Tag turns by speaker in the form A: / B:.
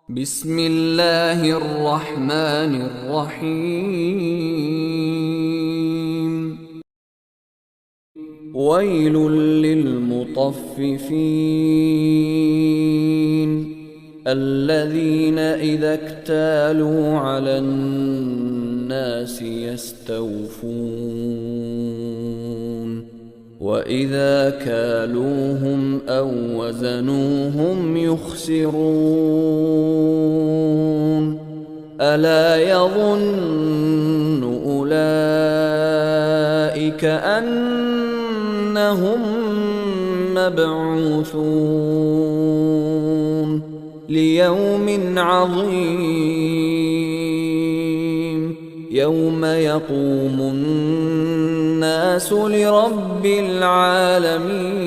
A: بسم الله الرحمن الرحيم. ويل للمطففين الذين إذا اكتالوا على الناس يستوفون وإذا كالوهم أو وزنوهم يخسرون ألا يظن أولئك أنهم مبعوثون ليوم عظيم يوم يقوم الناس لرب العالمين.